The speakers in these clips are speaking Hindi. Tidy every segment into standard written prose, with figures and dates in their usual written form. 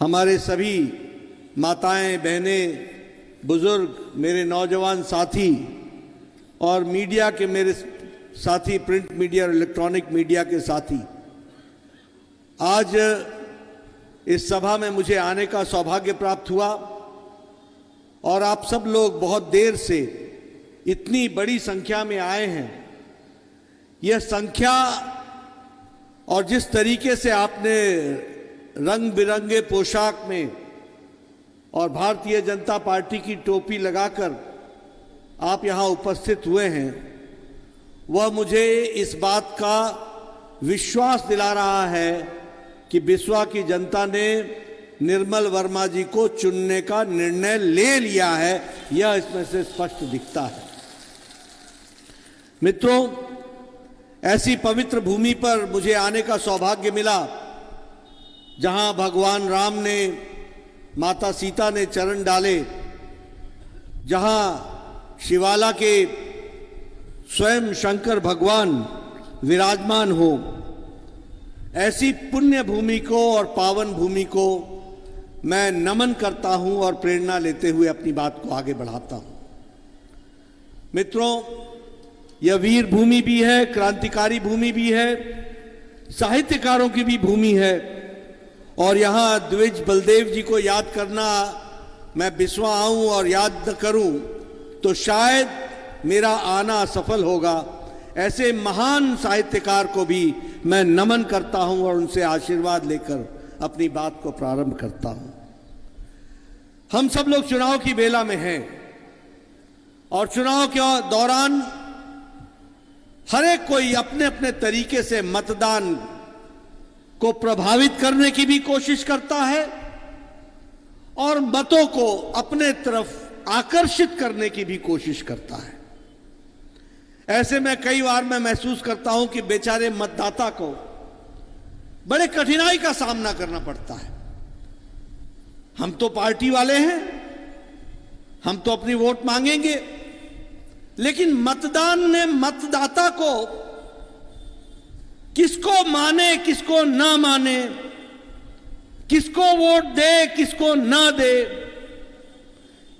हमारे सभी माताएं, बहनें, बुजुर्ग, मेरे नौजवान साथी और मीडिया के मेरे साथी, प्रिंट मीडिया और इलेक्ट्रॉनिक मीडिया के साथी, आज इस सभा में मुझे आने का सौभाग्य प्राप्त हुआ और आप सब लोग बहुत देर से इतनी बड़ी संख्या में आए हैं। यह संख्या और जिस तरीके से आपने रंग बिरंगे पोशाक में और भारतीय जनता पार्टी की टोपी लगाकर आप यहाँ उपस्थित हुए हैं, वह मुझे इस बात का विश्वास दिला रहा है कि बिस्वा की जनता ने निर्मल वर्मा जी को चुनने का निर्णय ले लिया है। यह इसमें से स्पष्ट दिखता है। मित्रों, ऐसी पवित्र भूमि पर मुझे आने का सौभाग्य मिला जहां भगवान राम ने, माता सीता ने चरण डाले, जहां शिवाला के स्वयं शंकर भगवान विराजमान हो। ऐसी पुण्य भूमि को और पावन भूमि को मैं नमन करता हूं और प्रेरणा लेते हुए अपनी बात को आगे बढ़ाता हूं। मित्रों, यह वीर भूमि भी है, क्रांतिकारी भूमि भी है, साहित्यकारों की भी भूमि है और यहां द्विज बलदेव जी को याद करना, मैं बिस्वा आऊं और याद न करूं तो शायद मेरा आना असफल होगा। ऐसे महान साहित्यकार को भी मैं नमन करता हूं और उनसे आशीर्वाद लेकर अपनी बात को प्रारंभ करता हूं। हम सब लोग चुनाव की बेला में हैं और चुनाव के दौरान हर एक कोई अपने अपने तरीके से मतदान को प्रभावित करने की भी कोशिश करता है और मतों को अपने तरफ आकर्षित करने की भी कोशिश करता है। ऐसे में कई बार मैं महसूस करता हूं कि बेचारे मतदाता को बड़े कठिनाई का सामना करना पड़ता है। हम तो पार्टी वाले हैं, हम तो अपनी वोट मांगेंगे, लेकिन मतदान ने मतदाता को किसको माने, किसको ना माने, किसको वोट दे, किसको ना दे,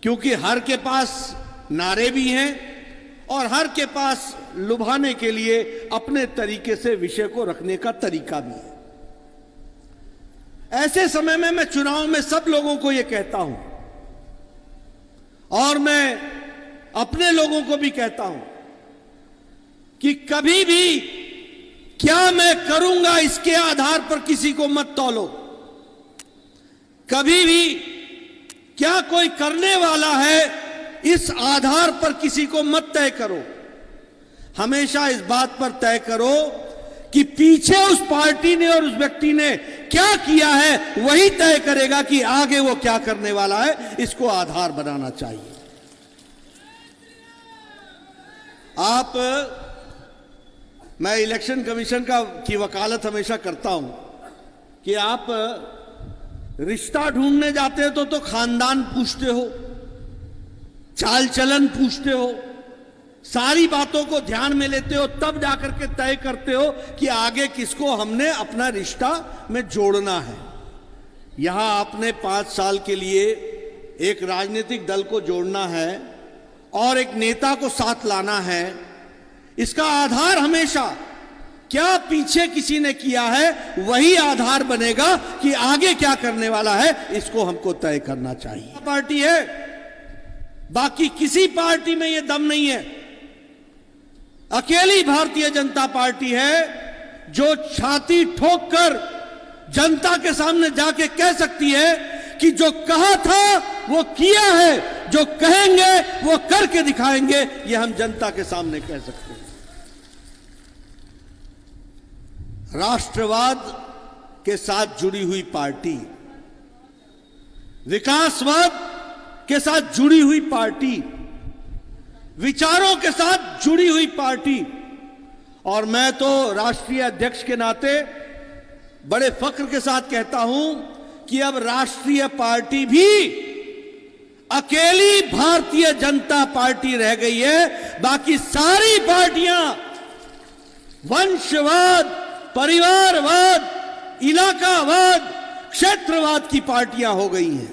क्योंकि हर के पास नारे भी हैं और हर के पास लुभाने के लिए अपने तरीके से विषय को रखने का तरीका भी है। ऐसे समय में मैं चुनाव में सब लोगों को यह कहता हूं और मैं अपने लोगों को भी कहता हूं कि कभी भी क्या मैं करूंगा इसके आधार पर किसी को मत तौलो। कभी भी क्या कोई करने वाला है इस आधार पर किसी को मत तय करो। हमेशा इस बात पर तय करो कि पीछे उस पार्टी ने और उस व्यक्ति ने क्या किया है, वही तय करेगा कि आगे वो क्या करने वाला है। इसको आधार बनाना चाहिए। मैं इलेक्शन कमीशन की वकालत हमेशा करता हूं कि आप रिश्ता ढूंढने जाते हो तो खानदान पूछते हो, चाल चलन पूछते हो, सारी बातों को ध्यान में लेते हो, तब जाकर के तय करते हो कि आगे किसको हमने अपना रिश्ता में जोड़ना है। यहां आपने 5 साल के लिए एक राजनीतिक दल को जोड़ना है और एक नेता को साथ लाना है। इसका आधार हमेशा क्या पीछे किसी ने किया है वही आधार बनेगा कि आगे क्या करने वाला है। इसको हमको तय करना चाहिए। पार्टी है, बाकी किसी पार्टी में यह दम नहीं है। अकेली भारतीय जनता पार्टी है जो छाती ठोक कर जनता के सामने जाके कह सकती है कि जो कहा था वो किया है, जो कहेंगे वो करके दिखाएंगे। ये हम जनता के सामने कह सकते हैं। राष्ट्रवाद के साथ जुड़ी हुई पार्टी, विकासवाद के साथ जुड़ी हुई पार्टी, विचारों के साथ जुड़ी हुई पार्टी, और मैं तो राष्ट्रीय अध्यक्ष के नाते बड़े फख्र के साथ कहता हूं कि अब राष्ट्रीय पार्टी भी अकेली भारतीय जनता पार्टी रह गई है। बाकी सारी पार्टियां वंशवाद, परिवारवाद, इलाकावाद, क्षेत्रवाद की पार्टियां हो गई हैं।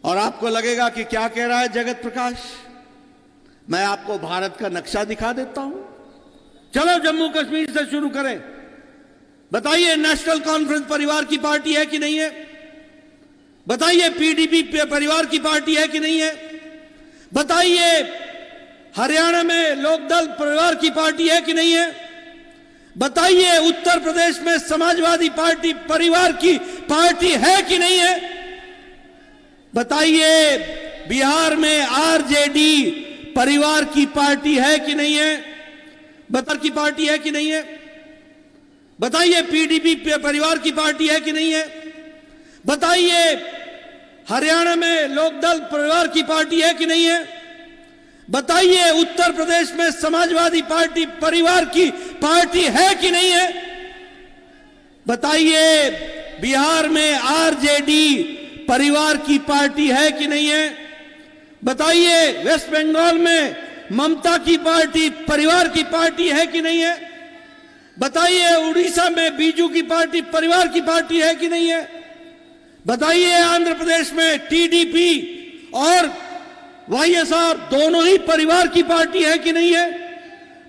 और आपको लगेगा कि क्या कह रहा है जगत प्रकाश। मैं आपको भारत का नक्शा दिखा देता हूं। चलो जम्मू कश्मीर से शुरू करें। बताइए, नेशनल कॉन्फ्रेंस परिवार की पार्टी है कि नहीं है? बताइए, पीडीपी परिवार की पार्टी है कि नहीं है? बताइए, हरियाणा में लोकदल परिवार की पार्टी है कि नहीं है? बताइए, उत्तर प्रदेश में समाजवादी पार्टी परिवार की पार्टी है कि नहीं है? बताइए, बिहार में आरजेडी परिवार की पार्टी है कि नहीं है? बतर की पार्टी है कि नहीं है? बताइए, पीडीपी परिवार की पार्टी है कि नहीं है? बताइए, हरियाणा में लोकदल परिवार की पार्टी है कि नहीं है? बताइए, उत्तर प्रदेश में समाजवादी पार्टी परिवार की पार्टी है कि नहीं है? बताइए, बिहार में आरजेडी परिवार की पार्टी है कि नहीं है? बताइए, वेस्ट बंगाल में ममता की पार्टी परिवार की पार्टी है कि नहीं है? बताइए, उड़ीसा में बीजू की पार्टी परिवार की पार्टी है कि नहीं है? बताइए, आंध्र प्रदेश में टीडीपी और वाईएसआर दोनों ही परिवार की पार्टी है कि नहीं है?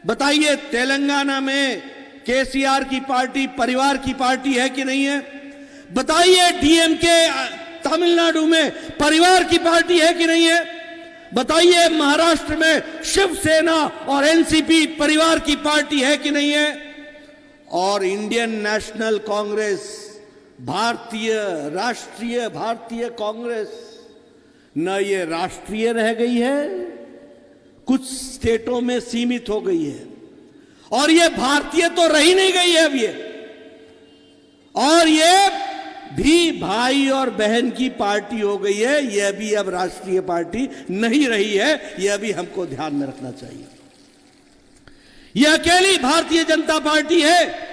बताइए, तेलंगाना में केसीआर की पार्टी परिवार की पार्टी है कि नहीं है? बताइए, डीएमके तमिलनाडु में परिवार की पार्टी है कि नहीं है? बताइए, महाराष्ट्र में शिवसेना और एनसीपी परिवार की पार्टी है कि नहीं है? और इंडियन नेशनल कांग्रेस, भारतीय कांग्रेस, न ये राष्ट्रीय रह गई है, कुछ स्टेटों में सीमित हो गई है, और ये भारतीय तो रही नहीं गई है अब ये, और ये भी भाई और बहन की पार्टी हो गई है। यह भी अब राष्ट्रीय पार्टी नहीं रही है। यह भी हमको ध्यान में रखना चाहिए। यह अकेली भारतीय जनता पार्टी है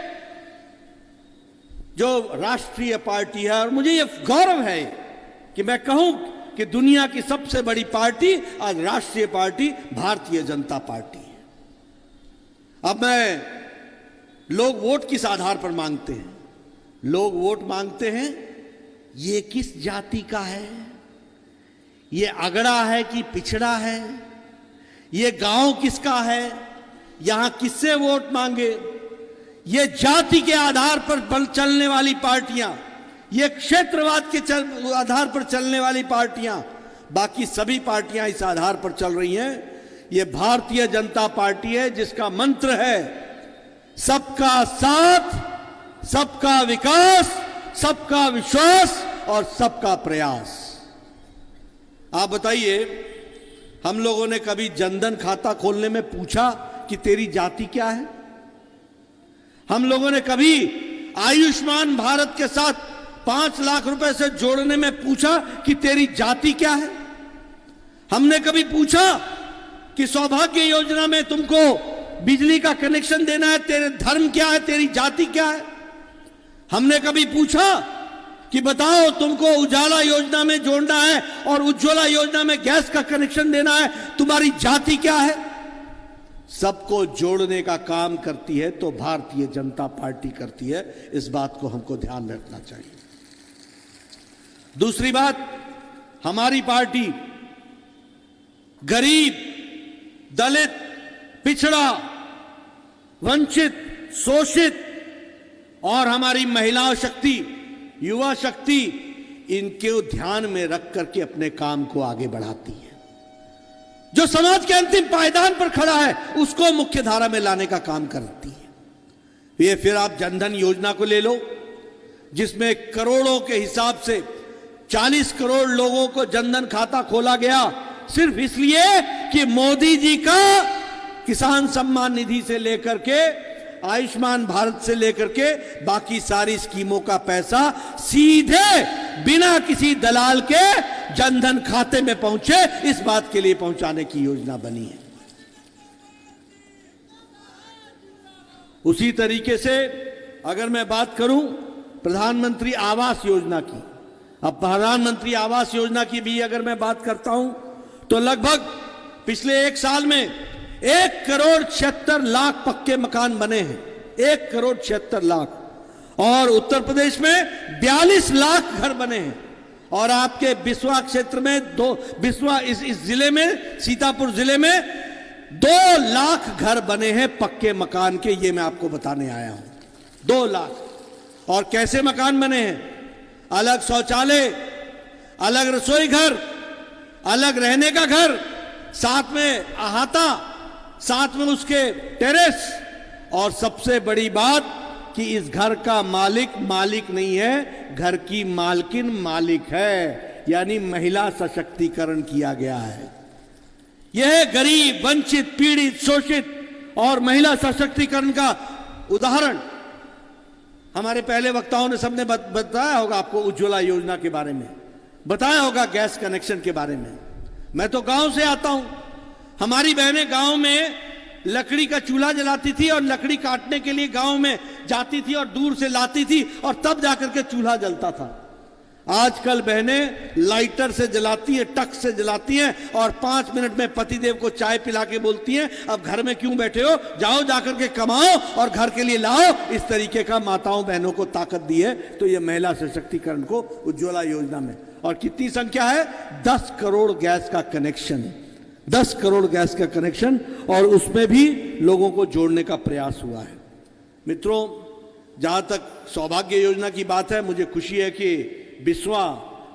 जो राष्ट्रीय पार्टी है, और मुझे यह गौरव है कि मैं कहूं कि दुनिया की सबसे बड़ी पार्टी आज राष्ट्रीय पार्टी भारतीय जनता पार्टी है। अब लोग वोट किस आधार पर मांगते हैं? लोग वोट मांगते हैं ये किस जाति का है, ये अगड़ा है कि पिछड़ा है, ये गांव किसका है, यहां किससे वोट मांगे। ये जाति के आधार पर चलने वाली पार्टियां, ये क्षेत्रवाद के आधार पर चलने वाली पार्टियां, बाकी सभी पार्टियां इस आधार पर चल रही हैं। ये भारतीय जनता पार्टी है जिसका मंत्र है सबका साथ, सबका विकास, सबका विश्वास और सबका प्रयास। आप बताइए, हम लोगों ने कभी जनधन खाता खोलने में पूछा कि तेरी जाति क्या है? हम लोगों ने कभी आयुष्मान भारत के साथ 5 लाख रुपए से जोड़ने में पूछा कि तेरी जाति क्या है? हमने कभी पूछा कि सौभाग्य योजना में तुमको बिजली का कनेक्शन देना है, तेरे धर्म क्या है, तेरी जाति क्या है? हमने कभी पूछा कि बताओ तुमको उजाला योजना में जोड़ना है और उज्ज्वला योजना में गैस का कनेक्शन देना है, तुम्हारी जाति क्या है? सबको जोड़ने का काम करती है तो भारतीय जनता पार्टी करती है। इस बात को हमको ध्यान में रखना चाहिए। दूसरी बात, हमारी पार्टी गरीब, दलित, पिछड़ा, वंचित, शोषित और हमारी महिला शक्ति, युवा शक्ति, इनको ध्यान में रख करके अपने काम को आगे बढ़ाती है। जो समाज के अंतिम पायदान पर खड़ा है उसको मुख्य धारा में लाने का काम करती है। ये फिर आप जनधन योजना को ले लो, जिसमें करोड़ों के हिसाब से 40 करोड़ लोगों को जनधन खाता खोला गया, सिर्फ इसलिए कि मोदी जी का किसान सम्मान निधि से लेकर के, आयुष्मान भारत से लेकर के बाकी सारी स्कीमों का पैसा सीधे बिना किसी दलाल के जनधन खाते में पहुंचे, इस बात के लिए पहुंचाने की योजना बनी है। उसी तरीके से अगर मैं बात करूं प्रधानमंत्री आवास योजना की, अब प्रधानमंत्री आवास योजना की भी अगर मैं बात करता हूं तो लगभग पिछले 1 साल में 1 करोड़ 76 लाख पक्के मकान बने हैं। 1 करोड़ 76 लाख। और उत्तर प्रदेश में 42 लाख घर बने हैं। और आपके बिस्वा क्षेत्र में बिस्वा इस जिले में, सीतापुर जिले में 2 लाख घर बने हैं पक्के मकान के। ये मैं आपको बताने आया हूं, 2 लाख। और कैसे मकान बने हैं? अलग शौचालय, अलग रसोई घर, अलग रहने का घर, साथ में अहाता, साथ में उसके टेरेस। और सबसे बड़ी बात कि इस घर का मालिक नहीं है, घर की मालकिन मालिक है, यानी महिला सशक्तिकरण किया गया है। यह गरीब, वंचित, पीड़ित, शोषित और महिला सशक्तिकरण का उदाहरण। हमारे पहले वक्ताओं ने सबने बताया होगा आपको उज्ज्वला योजना के बारे में, बताया होगा गैस कनेक्शन के बारे में। मैं तो गांव से आता हूं, हमारी बहनें गांव में लकड़ी का चूल्हा जलाती थी और लकड़ी काटने के लिए गांव में जाती थी और दूर से लाती थी और तब जाकर के चूल्हा जलता था। आजकल बहनें लाइटर से जलाती हैं, टक से जलाती हैं और 5 मिनट में पतिदेव को चाय पिला के बोलती हैं, अब घर में क्यों बैठे हो, जाओ जाकर के कमाओ और घर के लिए लाओ। इस तरीके का माताओं बहनों को ताकत दी है। तो ये महिला सशक्तिकरण को उज्ज्वला योजना में। और कितनी संख्या है? 10 करोड़ गैस का कनेक्शन, 10 करोड़ गैस का कनेक्शन, और उसमें भी लोगों को जोड़ने का प्रयास हुआ है। मित्रों, जहां तक सौभाग्य योजना की बात है, मुझे खुशी है कि बिस्वा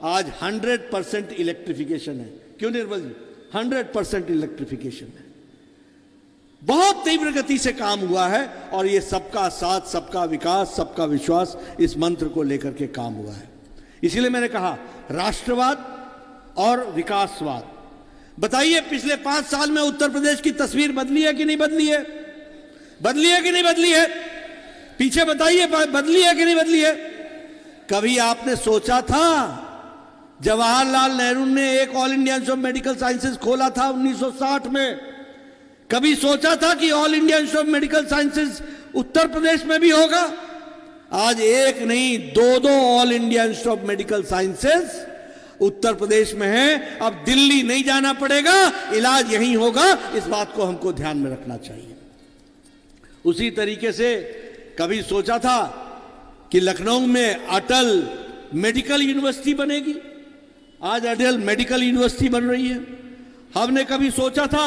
आज 100% इलेक्ट्रिफिकेशन है। क्यों निर्मल जी? 100% इलेक्ट्रिफिकेशन है। बहुत तीव्र गति से काम हुआ है और ये सबका साथ, सबका विकास, सबका विश्वास, इस मंत्र को लेकर के काम हुआ है। इसीलिए मैंने कहा राष्ट्रवाद और विकासवाद। बताइए, पिछले 5 साल में उत्तर प्रदेश की तस्वीर बदली है कि नहीं बदली है? बदली है कि नहीं बदली है? पीछे बताइए, बदली है कि नहीं बदली है? कभी आपने सोचा था, जवाहरलाल नेहरू ने एक All India Institute of Medical Sciences खोला था 1960 में, कभी सोचा था कि All India Institute of Medical Sciences Uttar Pradesh में भी होगा? आज एक नहीं, 2 All India Institute of Medical Sciences Uttar Pradesh में है। अब दिल्ली नहीं जाना पड़ेगा, इलाज यहीं होगा। इस बात को हमको ध्यान में रखना चाहिए। उसी तरीके से कभी सोचा था कि लखनऊ में अटल मेडिकल यूनिवर्सिटी बनेगी? आज अटल मेडिकल यूनिवर्सिटी बन रही है। हमने कभी सोचा था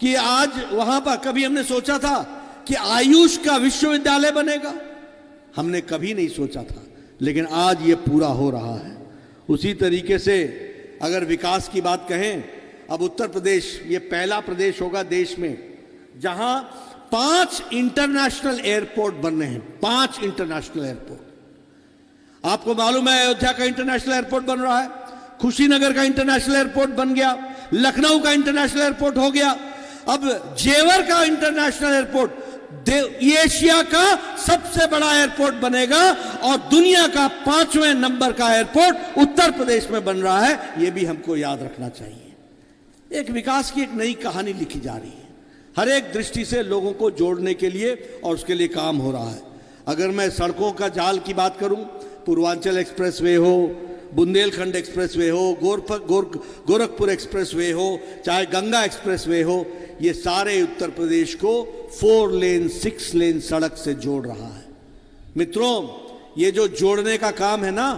कि आज वहां पर, कभी हमने सोचा था कि आयुष का विश्वविद्यालय बनेगा? हमने कभी नहीं सोचा था, लेकिन आज ये पूरा हो रहा है। उसी तरीके से अगर विकास की बात कहें, अब उत्तर प्रदेश ये पहला प्रदेश होगा देश में जहां 5 इंटरनेशनल एयरपोर्ट बन रहे हैं। 5 इंटरनेशनल एयरपोर्ट। आपको मालूम है अयोध्या का इंटरनेशनल एयरपोर्ट बन रहा है, कुशीनगर का इंटरनेशनल एयरपोर्ट बन गया, लखनऊ का इंटरनेशनल एयरपोर्ट हो गया, अब जेवर का इंटरनेशनल एयरपोर्ट एशिया का सबसे बड़ा एयरपोर्ट बनेगा और दुनिया का 5वें नंबर का एयरपोर्ट उत्तर प्रदेश में बन रहा है। यह भी हमको याद रखना चाहिए। एक विकास की एक नई कहानी लिखी जा रही है, हर एक दृष्टि से लोगों को जोड़ने के लिए, और उसके लिए काम हो रहा है। अगर मैं सड़कों का जाल की बात करूं, पूर्वांचल एक्सप्रेसवे हो, बुंदेलखंड एक्सप्रेसवे हो, गोरखपुर एक्सप्रेसवे हो, चाहे गंगा एक्सप्रेसवे हो, ये सारे उत्तर प्रदेश को 4 लेन 6 लेन सड़क से जोड़ रहा है। मित्रों, ये जो जोड़ने का काम है ना,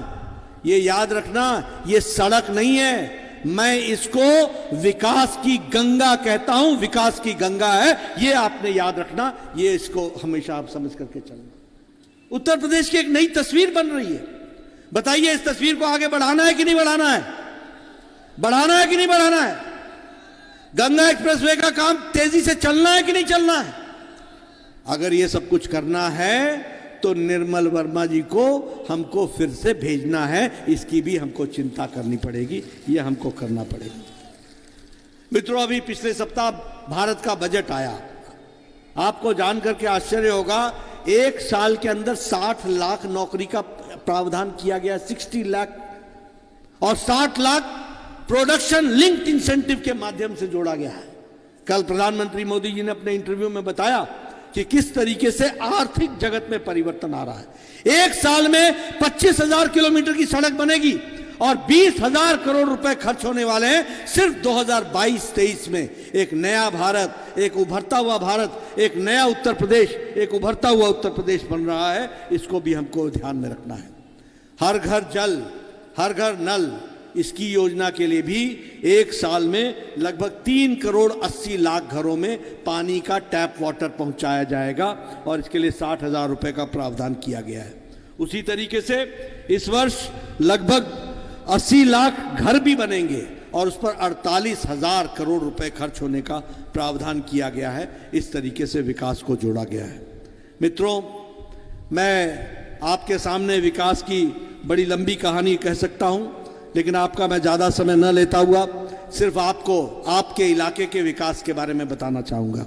ये याद रखना, ये सड़क नहीं है, मैं इसको विकास की गंगा कहता हूं। विकास की गंगा है, ये आपने याद रखना, ये इसको हमेशा आप समझ करके चलना। उत्तर प्रदेश की एक नई तस्वीर बन रही है। बताइए, इस तस्वीर को आगे बढ़ाना है कि नहीं बढ़ाना है? बढ़ाना है कि नहीं बढ़ाना है? गंगा एक्सप्रेसवे का काम तेजी से चलना है कि नहीं चलना है? अगर ये सब कुछ करना है तो निर्मल वर्मा जी को हमको फिर से भेजना है, इसकी भी हमको चिंता करनी पड़ेगी, ये हमको करना पड़ेगा। मित्रों, अभी पिछले सप्ताह भारत का बजट आया। आपको जानकर के आश्चर्य होगा, 1 साल के अंदर 60 लाख नौकरी का प्रावधान किया गया, 60 लाख, और 60 लाख प्रोडक्शन लिंक्ड इंसेंटिव के माध्यम से जोड़ा गया है। कल प्रधानमंत्री मोदी जी ने अपने इंटरव्यू में बताया कि किस तरीके से आर्थिक जगत में परिवर्तन आ रहा है। 1 साल में 25,000 किलोमीटर की सड़क बनेगी और 20,000 करोड़ रुपए खर्च होने वाले हैं सिर्फ 2022-23 में। एक नया भारत, एक उभरता हुआ भारत, एक नया उत्तर प्रदेश, एक उभरता हुआ उत्तर प्रदेश बन रहा है। इसको भी हमको ध्यान में रखना है। हर घर जल, हर घर नल, इसकी योजना के लिए भी एक साल में लगभग 3 करोड़ 80 लाख घरों में पानी का टैप वाटर पहुंचाया जाएगा और इसके लिए 60,000 रुपए का प्रावधान किया गया है। उसी तरीके से इस वर्ष लगभग 80 लाख घर भी बनेंगे और उस पर 48,000 करोड़ रुपए खर्च होने का प्रावधान किया गया है। इस तरीके से विकास को जोड़ा गया है। मित्रों, मैं आपके सामने विकास की बड़ी लंबी कहानी कह सकता हूं, लेकिन आपका मैं ज़्यादा समय न लेता हुआ सिर्फ आपको आपके इलाके के विकास के बारे में बताना चाहूँगा।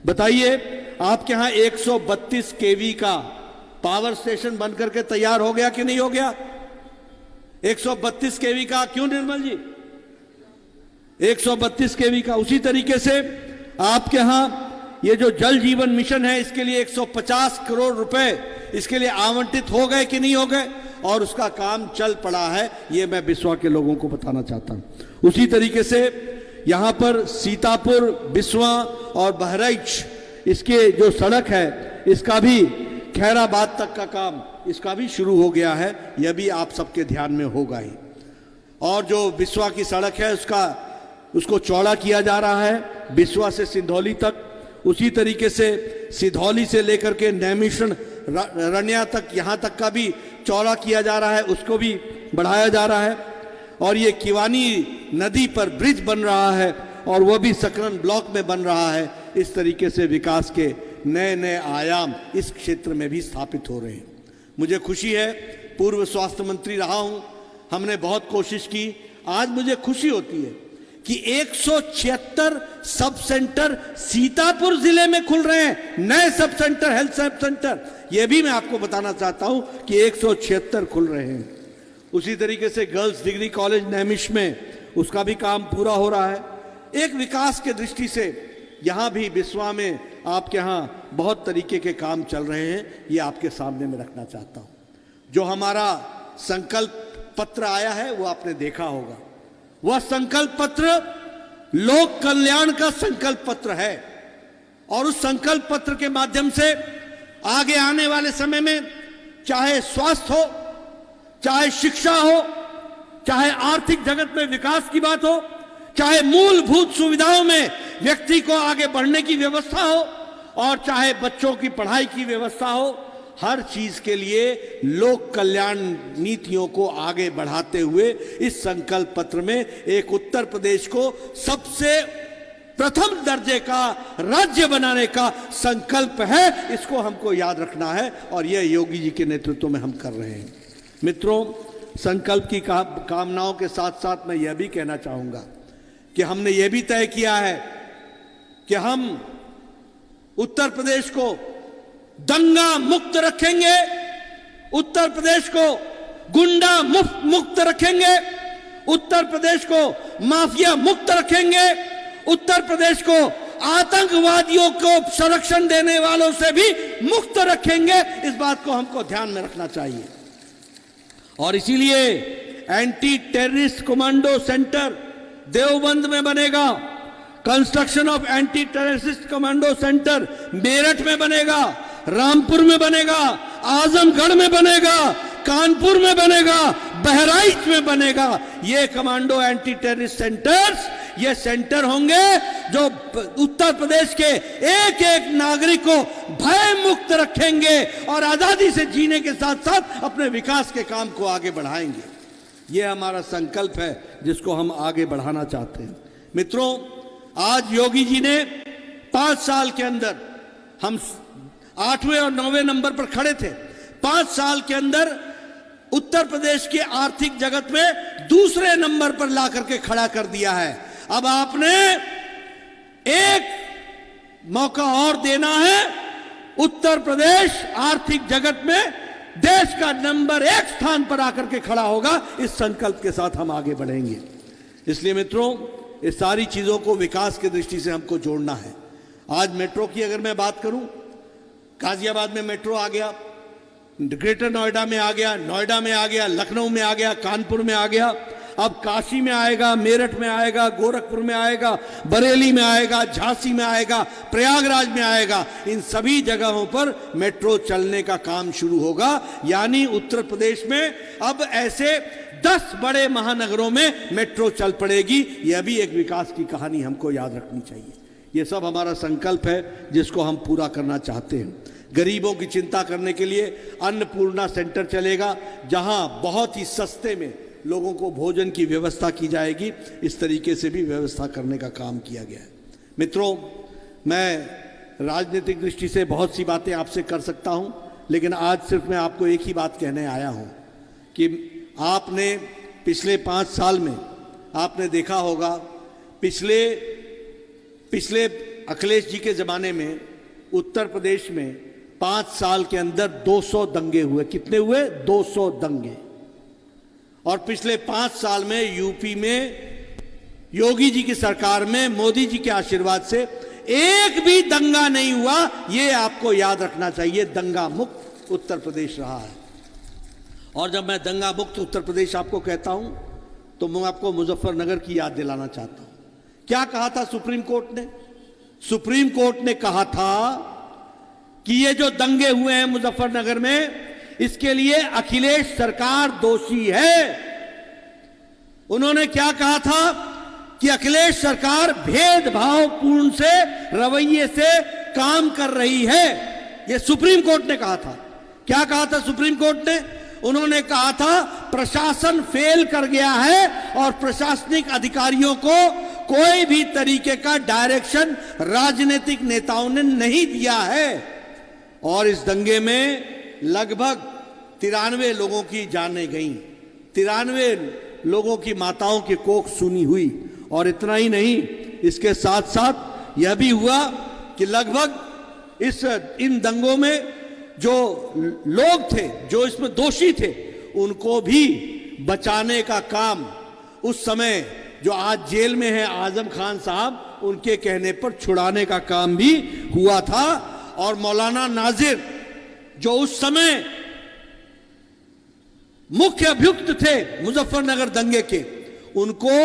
बताइए, आपके यहाँ 132 केवी का पावर स्टेशन बनकर के तैयार हो गया कि नहीं हो गया? 132 केवी का, क्यों निर्मल जी? 132 केवी का। उसी तरीके से आपके यहाँ ये जो जल जीवन मिशन है, इसके लिए 150 करोड़ रुपए इसके लिए आवंटित हो गए कि नहीं हो गए? और उसका काम चल पड़ा है, ये मैं बिस्वा के लोगों को बताना चाहता हूं। उसी तरीके से यहां पर सीतापुर, बिस्वा और बहराइच, इसके जो सड़क है इसका भी खैराबाद तक का काम इसका भी शुरू हो गया है। यह भी आप सबके ध्यान में होगा ही। और जो बिस्वा की सड़क है उसको चौड़ा किया जा रहा है, बिस्वा से सिंधौली तक। उसी तरीके से सिधौली से लेकर के नैमिषण रनिया तक, यहाँ तक का भी चौड़ा किया जा रहा है, उसको भी बढ़ाया जा रहा है। और ये किवानी नदी पर ब्रिज बन रहा है और वह भी सकरन ब्लॉक में बन रहा है। इस तरीके से विकास के नए नए आयाम इस क्षेत्र में भी स्थापित हो रहे हैं। मुझे खुशी है, पूर्व स्वास्थ्य मंत्री रहा हूं, हमने बहुत कोशिश की। आज मुझे खुशी होती है कि 176 सब सेंटर सीतापुर जिले में खुल रहे हैं, नए sub centre, health sub centre. यह भी मैं आपको बताना चाहता हूं कि 176 खुल रहे हैं। उसी तरीके से गर्ल्स डिग्री कॉलेज नैमिष में, उसका भी काम पूरा हो रहा है। एक विकास के दृष्टि से यहां भी बिस्वा में आपके यहां बहुत तरीके के काम चल रहे हैं, ये आपके सामने में रखना चाहता हूं। जो हमारा संकल्प पत्र आया है वो आपने देखा होगा। वह संकल्प पत्र लोक कल्याण का संकल्प पत्र है और उस संकल्प पत्र के माध्यम से आगे आने वाले समय में चाहे स्वास्थ्य हो, चाहे शिक्षा हो, चाहे आर्थिक जगत में विकास की बात हो, चाहे मूलभूत सुविधाओं में व्यक्ति को आगे बढ़ने की व्यवस्था हो, और चाहे बच्चों की पढ़ाई की व्यवस्था हो, हर चीज के लिए लोक कल्याण नीतियों को आगे बढ़ाते हुए इस संकल्प पत्र में एक उत्तर प्रदेश को सबसे प्रथम दर्जे का राज्य बनाने का संकल्प है। इसको हमको याद रखना है और यह योगी जी के नेतृत्व में हम कर रहे हैं। मित्रों, संकल्प की कामनाओं के साथ साथ मैं यह भी कहना चाहूंगा कि हमने यह भी तय किया है कि हम उत्तर प्रदेश को दंगा मुक्त रखेंगे, उत्तर प्रदेश को गुंडा मुक्त रखेंगे, उत्तर प्रदेश को माफिया मुक्त रखेंगे, उत्तर प्रदेश को आतंकवादियों को संरक्षण देने वालों से भी मुक्त रखेंगे। इस बात को हमको ध्यान में रखना चाहिए और इसीलिए anti terrorist commando centre Deoband में बनेगा, construction of anti terrorist commando centre Meerut में बनेगा, रामपुर में बनेगा, आजमगढ़ में बनेगा, कानपुर में बनेगा, बहराइच में बनेगा। ये कमांडो एंटी टेररिस्ट सेंटर्स, ये सेंटर होंगे जो उत्तर प्रदेश के एक एक नागरिक को भय मुक्त रखेंगे और आजादी से जीने के साथ साथ अपने विकास के काम को आगे बढ़ाएंगे। ये हमारा संकल्प है जिसको हम आगे बढ़ाना चाहते हैं। मित्रों, आज योगी जी ने 5 साल के अंदर, हम 8वें और 9वें नंबर पर खड़े थे, 5 साल के अंदर उत्तर प्रदेश के आर्थिक जगत में दूसरे नंबर पर ला करके खड़ा कर दिया है। अब आपने एक मौका और देना है, उत्तर प्रदेश आर्थिक जगत में देश का नंबर 1 स्थान पर आकर के खड़ा होगा। इस संकल्प के साथ हम आगे बढ़ेंगे। इसलिए मित्रों, इस सारी चीजों को विकास की दृष्टि से हमको जोड़ना है। आज मेट्रो की अगर मैं बात करूं, गाजियाबाद में मेट्रो आ गया, ग्रेटर नोएडा में आ गया, नोएडा में आ गया, लखनऊ में आ गया, कानपुर में आ गया, अब काशी में आएगा, मेरठ में आएगा, गोरखपुर में आएगा, बरेली में आएगा, झांसी में आएगा, प्रयागराज में आएगा। इन सभी जगहों पर मेट्रो चलने का काम शुरू होगा। यानी उत्तर प्रदेश में अब ऐसे 10 बड़े महानगरों में मेट्रो चल पड़ेगी। यह भी एक विकास की कहानी हमको याद रखनी चाहिए। यह सब हमारा संकल्प है जिसको हम पूरा करना चाहते हैं। गरीबों की चिंता करने के लिए अन्नपूर्णा सेंटर चलेगा, जहां बहुत ही सस्ते में लोगों को भोजन की व्यवस्था की जाएगी। इस तरीके से भी व्यवस्था करने का काम किया गया है। मित्रों, मैं राजनीतिक दृष्टि से बहुत सी बातें आपसे कर सकता हूं, लेकिन आज सिर्फ मैं आपको एक ही बात कहने आया हूं कि आपने पिछले 5 साल में आपने देखा होगा, पिछले अखिलेश जी के ज़माने में उत्तर प्रदेश में 5 साल के अंदर 200 दंगे हुए। कितने हुए? 200 दंगे। और पिछले 5 साल में यूपी में योगी जी की सरकार में मोदी जी के आशीर्वाद से एक भी दंगा नहीं हुआ। यह आपको याद रखना चाहिए। दंगा मुक्त उत्तर प्रदेश रहा है। और जब मैं दंगा मुक्त उत्तर प्रदेश आपको कहता हूं तो मैं आपको मुजफ्फरनगर की याद दिलाना चाहता हूं। क्या कहा था सुप्रीम कोर्ट ने? सुप्रीम कोर्ट ने कहा था कि ये जो दंगे हुए हैं मुजफ्फरनगर में, इसके लिए अखिलेश सरकार दोषी है। उन्होंने क्या कहा था कि अखिलेश सरकार भेदभावपूर्ण से रवैये से काम कर रही है। यह सुप्रीम कोर्ट ने कहा था। क्या कहा था सुप्रीम कोर्ट ने? उन्होंने कहा था प्रशासन फेल कर गया है और प्रशासनिक अधिकारियों को कोई भी तरीके का डायरेक्शन राजनीतिक नेताओं ने नहीं दिया है। और इस दंगे में लगभग 93 लोगों की जानें गईं, 93 लोगों की माताओं की कोख सूनी हुई। और इतना ही नहीं, इसके साथ साथ यह भी हुआ कि लगभग इन दंगों में जो लोग थे, जो इसमें दोषी थे, उनको भी बचाने का काम उस समय जो आज जेल में है आजम खान साहब, उनके कहने पर छुड़ाने का काम भी हुआ था। और मौलाना नाजिर जो उस समय मुख्य अभियुक्त थे मुजफ्फरनगर दंगे के, उनको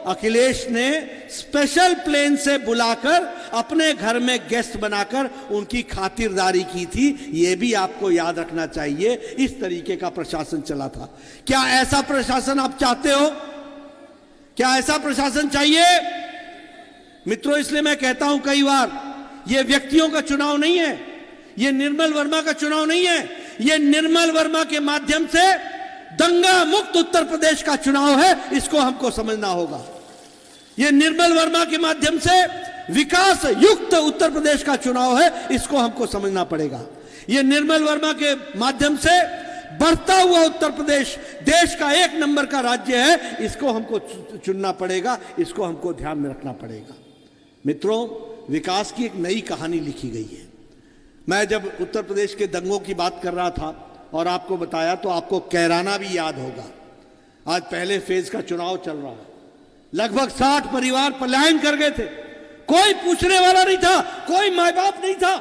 अखिलेश ने स्पेशल प्लेन से बुलाकर अपने घर में गेस्ट बनाकर उनकी खातिरदारी की थी। यह भी आपको याद रखना चाहिए। इस तरीके का प्रशासन चला था। क्या ऐसा प्रशासन आप चाहते हो? क्या ऐसा प्रशासन चाहिए? मित्रों, इसलिए मैं कहता हूं कई बार, यह व्यक्तियों का चुनाव नहीं है, यह निर्मल वर्मा का चुनाव नहीं है। यह निर्मल वर्मा के माध्यम से दंगा मुक्त उत्तर प्रदेश का चुनाव है। इसको हमको समझना होगा। यह निर्मल वर्मा के माध्यम से विकास युक्त उत्तर प्रदेश का चुनाव है। इसको हमको समझना पड़ेगा। यह निर्मल वर्मा के माध्यम से बढ़ता हुआ उत्तर प्रदेश देश का 1 नंबर का राज्य है। इसको हमको चुनना पड़ेगा, इसको हमको ध्यान में रखना पड़ेगा। मित्रों, विकास की एक नई कहानी लिखी गई है। मैं जब उत्तर प्रदेश के दंगों की बात कर रहा था और आपको बताया, तो आपको कैराना भी याद होगा। आज पहले फेज का चुनाव चल रहा है। लगभग 60 परिवार पलायन कर गए थे। कोई पूछने वाला नहीं था, कोई माँ बाप नहीं था,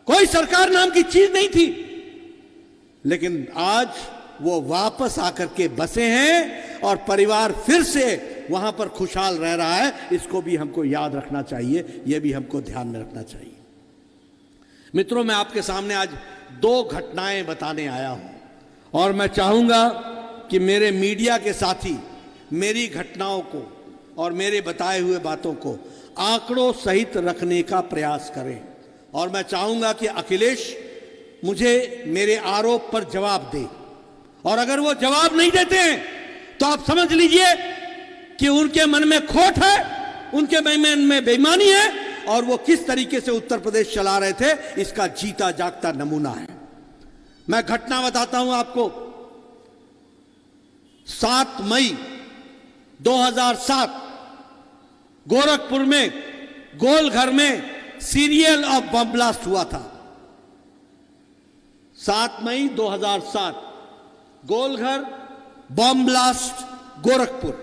कोई सरकार नाम की चीज नहीं थी। लेकिन आज वो वापस आकर के बसे हैं और परिवार फिर से वहां पर खुशहाल रह रहा है। इसको भी हमको याद रखना चाहिए, यह भी हमको ध्यान में रखना चाहिए। मित्रों, मैं आपके सामने आज 2 घटनाएं बताने आया हूं और मैं चाहूंगा कि मेरे मीडिया के साथी मेरी घटनाओं को और मेरे बताए हुए बातों को आंकड़ों सहित रखने का प्रयास करें। और मैं चाहूंगा कि अखिलेश मुझे मेरे आरोप पर जवाब दे। और अगर वो जवाब नहीं देते हैं तो आप समझ लीजिए कि उनके मन में खोट है, उनके मन में बेईमानी है और वो किस तरीके से उत्तर प्रदेश चला रहे थे, इसका जीता जागता नमूना है। मैं घटना बताता हूं आपको। 7 मई 2007 गोरखपुर में गोलघर में सीरियल ऑफ बम ब्लास्ट हुआ था। 7 मई 2007 गोलघर बम ब्लास्ट गोरखपुर,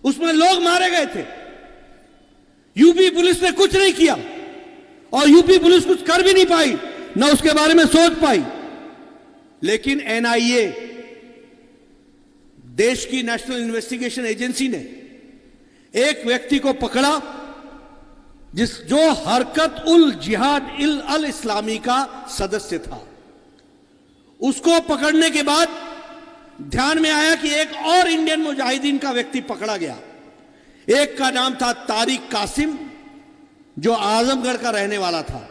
उसमें लोग मारे गए थे। यूपी पुलिस ने कुछ नहीं किया और यूपी पुलिस कुछ कर भी नहीं पाई, ना उसके बारे में सोच पाई। लेकिन एनआईए, देश की नेशनल इन्वेस्टिगेशन एजेंसी ने एक व्यक्ति को पकड़ा जो हरकत उल जिहाद अल इस्लामी का सदस्य था। उसको पकड़ने के बाद ध्यान में आया कि एक और इंडियन मुजाहिदीन का व्यक्ति पकड़ा गया। एक का नाम था तारिक कासिम, जो आजमगढ़ का रहने वाला था,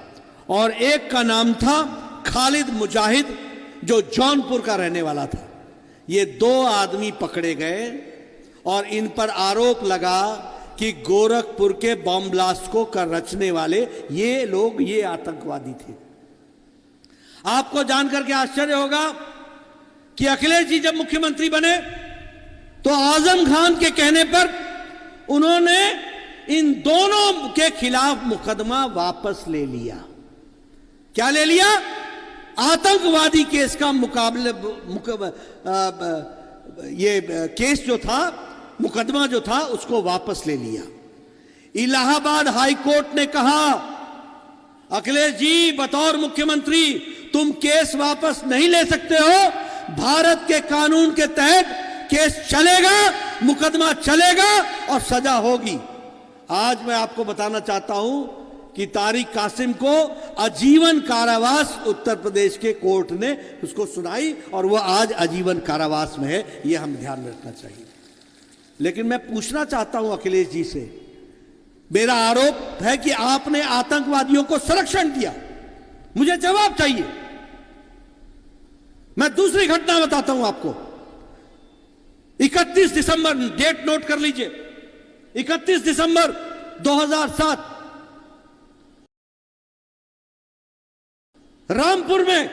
और एक का नाम था खालिद मुजाहिद, जो जौनपुर का रहने वाला था। ये दो आदमी पकड़े गए और इन पर आरोप लगा कि गोरखपुर के बम ब्लास्ट को कर रचने वाले ये लोग, ये आतंकवादी थे। आपको जानकर के आश्चर्य होगा कि अखिलेश जी जब मुख्यमंत्री बने तो आजम खान के कहने पर उन्होंने इन दोनों के खिलाफ मुकदमा वापस ले लिया। क्या ले लिया? आतंकवादी केस का ये केस जो था, मुकदमा जो था, उसको वापस ले लिया। इलाहाबाद हाई कोर्ट ने कहा, अखिलेश जी बतौर मुख्यमंत्री तुम केस वापस नहीं ले सकते हो, भारत के कानून के तहत केस चलेगा, मुकदमा चलेगा और सजा होगी। आज मैं आपको बताना चाहता हूं कि तारिक कासिम को आजीवन कारावास उत्तर प्रदेश के कोर्ट ने उसको सुनाई और वो आज आजीवन कारावास में है। ये हम ध्यान में रखना चाहिए। लेकिन मैं पूछना चाहता हूं अखिलेश जी से, मेरा आरोप है कि आपने आतंकवादियों को संरक्षण दिया, मुझे जवाब चाहिए। मैं दूसरी घटना बताता हूं आपको। 31 दिसंबर, डेट नोट कर लीजिए, 31 दिसंबर 2007 रामपुर में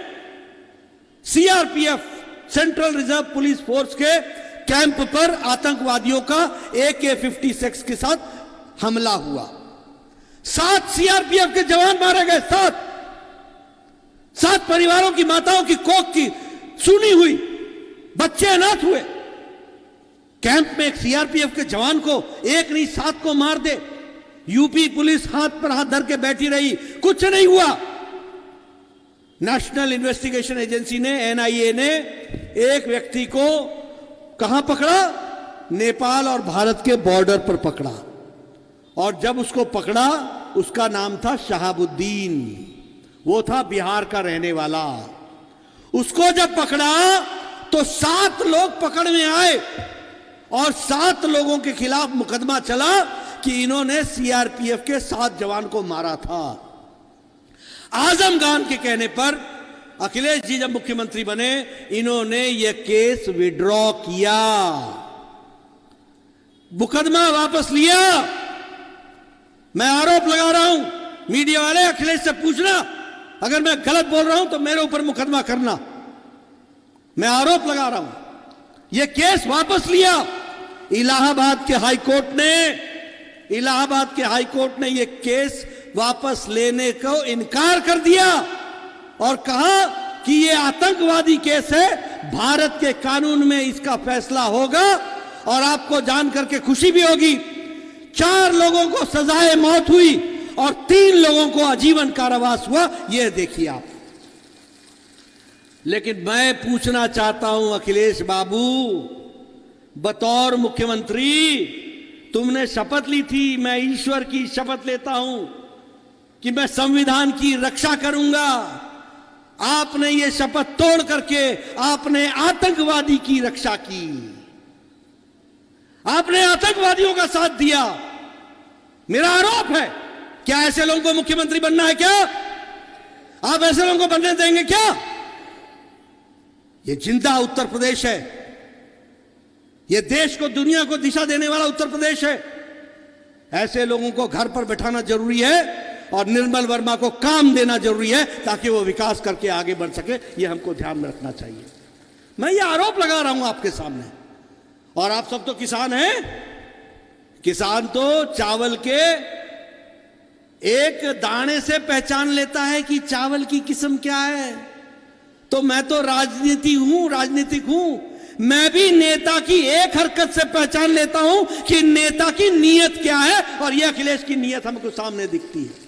CRPF, central reserve police force के कैंप पर आतंकवादियों का AK-56 के साथ हमला हुआ। 7 सीआरपीएफ के जवान मारे गए। 7 परिवारों की माताओं की कोख की सुनी हुई, बच्चे अनाथ हुए। कैंप में एक सीआरपीएफ के जवान को एक नहीं 7 को मार दे। यूपी पुलिस हाथ पर हाथ धर के बैठी रही, कुछ नहीं हुआ। नेशनल इन्वेस्टिगेशन एजेंसी ने, एनआईए ने एक व्यक्ति को कहां पकड़ा? नेपाल और भारत के बॉर्डर पर पकड़ा। और जब उसको पकड़ा, उसका नाम था शहाबुद्दीन, वो था बिहार का रहने वाला। उसको जब पकड़ा तो 7 लोग पकड़ में आए और 7 लोगों के खिलाफ मुकदमा चला कि इन्होंने सीआरपीएफ के 7 जवान को मारा था। आजम खान के कहने पर अखिलेश जी जब मुख्यमंत्री बने, इन्होंने यह केस विड्रॉ किया, मुकदमा वापस लिया। मैं आरोप लगा रहा हूं, मीडिया वाले अखिलेश से पूछना, अगर मैं गलत बोल रहा हूं तो मेरे ऊपर मुकदमा करना। मैं आरोप लगा रहा हूं। यह केस वापस लिया। इलाहाबाद के हाई कोर्ट ने यह केस वापस लेने को इनकार कर दिया और कहा कि यह आतंकवादी केस है, भारत के कानून में इसका फैसला होगा। और आपको जानकर के खुशी भी होगी, 4 लोगों को सजाए मौत हुई और 3 लोगों को आजीवन कारावास हुआ। यह देखिए आप। लेकिन मैं पूछना चाहता हूं अखिलेश बाबू, बतौर मुख्यमंत्री तुमने शपथ ली थी, मैं ईश्वर की शपथ लेता हूं कि मैं संविधान की रक्षा करूंगा। आपने ये शपथ तोड़ करके आपने आतंकवादी की रक्षा की, आपने आतंकवादियों का साथ दिया। मेरा आरोप है, क्या ऐसे लोगों को मुख्यमंत्री बनना है? क्या आप ऐसे लोगों को बनने देंगे? क्या ये जिंदा उत्तर प्रदेश है? ये देश को, दुनिया को दिशा देने वाला उत्तर प्रदेश है। ऐसे लोगों को घर पर बैठाना जरूरी है और निर्मल वर्मा को काम देना जरूरी है ताकि वो विकास करके आगे बढ़ सके। ये हमको ध्यान में रखना चाहिए। मैं ये आरोप लगा रहा हूं आपके सामने। और आप सब तो किसान हैं। किसान तो चावल के एक दाने से पहचान लेता है कि चावल की किस्म क्या है। तो मैं तो राजनीतिक हूं। मैं भी नेता की एक हरकत से पहचान लेता हूं कि नेता की नीयत क्या है, और यह अखिलेश की नीयत हमको सामने दिखती है।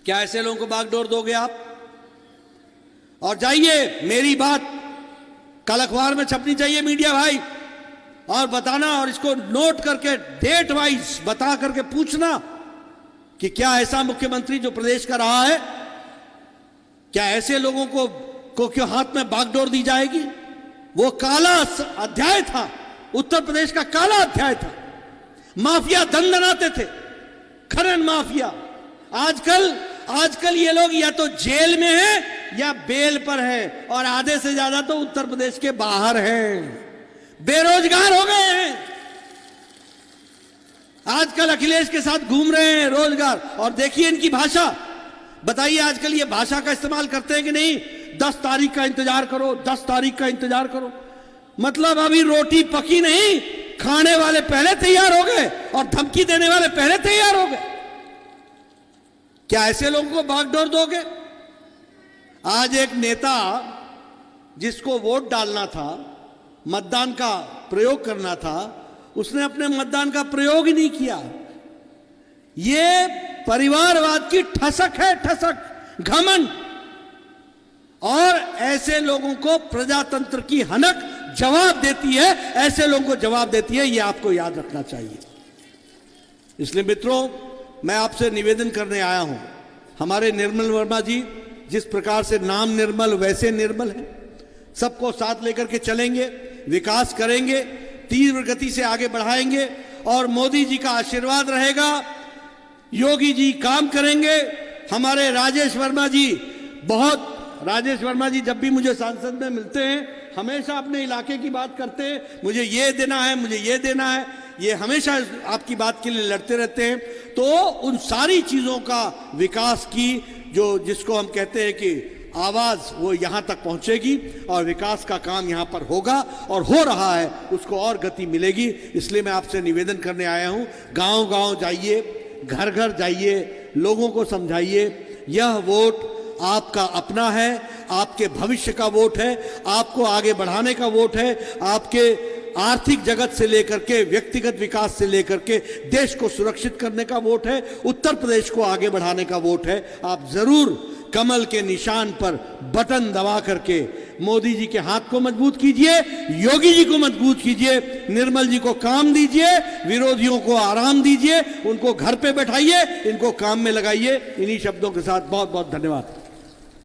क्या ऐसे लोगों को बागडोर दोगे आप? और जाइए, मेरी बात कल अखबार में छपनी चाहिए मीडिया भाई, और बताना, और इसको नोट करके डेट वाइज बता करके पूछना कि क्या ऐसा मुख्यमंत्री जो प्रदेश का रहा है, क्या ऐसे लोगों को क्यों हाथ में बागडोर दी जाएगी? वो काला अध्याय था, उत्तर प्रदेश का काला अध्याय था। माफिया दंदनाते थे, खनन माफिया। आजकल ये लोग या तो जेल में हैं या बेल पर हैं, और आधे से ज्यादा तो उत्तर प्रदेश के बाहर हैं, बेरोजगार हो गए हैं। आजकल अखिलेश के साथ घूम रहे हैं रोजगार। और देखिए इनकी भाषा, बताइए आजकल ये भाषा का इस्तेमाल करते हैं कि नहीं? 10 तारीख का इंतजार करो, 10 तारीख का इंतजार करो। मतलब अभी रोटी पकी नहीं, खाने वाले पहले तैयार हो गए और धमकी देने वाले पहले तैयार हो गए। क्या ऐसे लोगों को बागडोर दोगे? आज एक नेता जिसको वोट डालना था, मतदान का प्रयोग करना था, उसने अपने मतदान का प्रयोग ही नहीं किया। ये परिवारवाद की ठसक है, ठसक, घमंड। और ऐसे लोगों को प्रजातंत्र की हनक जवाब देती है, ऐसे लोगों को जवाब देती है, ये आपको याद रखना चाहिए। इसलिए मित्रों, मैं आपसे निवेदन करने आया हूं, हमारे निर्मल वर्मा जी जिस प्रकार से नाम निर्मल वैसे निर्मल है, सबको साथ लेकर के चलेंगे, विकास करेंगे, तीव्र गति से आगे बढ़ाएंगे, और मोदी जी का आशीर्वाद रहेगा, योगी जी काम करेंगे। हमारे राजेश वर्मा जी जब भी मुझे सांसद में मिलते हैं हमेशा अपने इलाके की बात करते हैं, मुझे ये देना है, मुझे ये देना है, ये हमेशा आपकी बात के लिए लड़ते रहते हैं। तो उन सारी चीजों का विकास की जिसको हम कहते हैं कि आवाज, वो यहां तक पहुंचेगी और विकास का काम यहां पर होगा और हो रहा है, उसको और गति मिलेगी। इसलिए मैं आपसे निवेदन करने आया हूं, गांव-गांव जाइए, घर घर जाइए, लोगों को समझाइए, यह वोट आपका अपना है, आपके भविष्य का वोट है, आपको आगे बढ़ाने का वोट है, आपके आर्थिक जगत से लेकर के व्यक्तिगत विकास से लेकर के देश को सुरक्षित करने का वोट है, उत्तर प्रदेश को आगे बढ़ाने का वोट है। आप जरूर कमल के निशान पर बटन दबा करके मोदी जी के हाथ को मजबूत कीजिए, योगी जी को मजबूत कीजिए, निर्मल जी को काम दीजिए, विरोधियों को आराम दीजिए, उनको घर पे बैठाइए, इनको काम में लगाइए। इन्हीं शब्दों के साथ बहुत बहुत धन्यवाद।